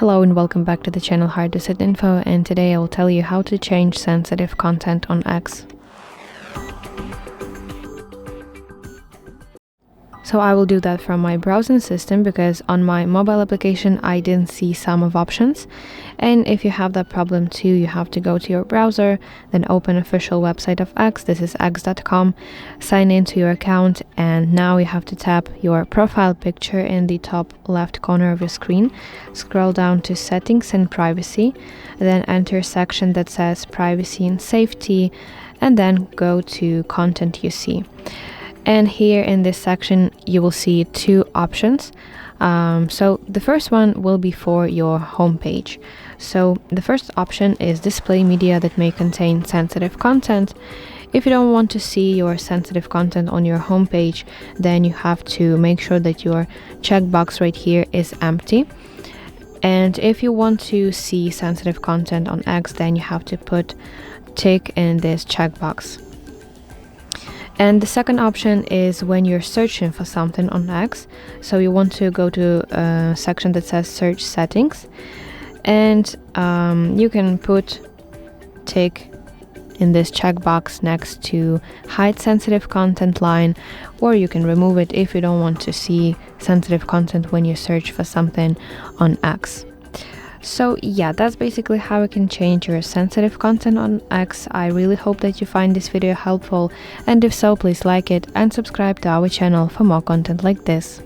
Hello and welcome back to the channel Hard to Set Info, and today I will tell you how to change sensitive content on X. So I will do that from my browsing system because on my mobile application I didn't see some of options. And if you have that problem too, you have to go to your browser, then open official website of X, this is x.com, sign into your account, and now you have to tap your profile picture in the top left corner of your screen, scroll down to settings and privacy, then enter a section that says privacy and safety, and then go to content you see. And here in this section you will see two options. So the first one will be for your home page. So the first option is display media that may contain sensitive content. If you don't want to see your sensitive content on your home page, then you have to make sure that your checkbox right here is empty. And if you want to see sensitive content on X, then you have to put tick in this checkbox. And the second option is when you're searching for something on X. So you want to go to a section that says search settings, and you can put tick in this checkbox next to hide sensitive content line, or you can remove it if you don't want to see sensitive content when you search for something on X. So yeah, that's basically how you can change your sensitive content on X. I really hope that you find this video helpful, and if so, please like it and subscribe to our channel for more content like this.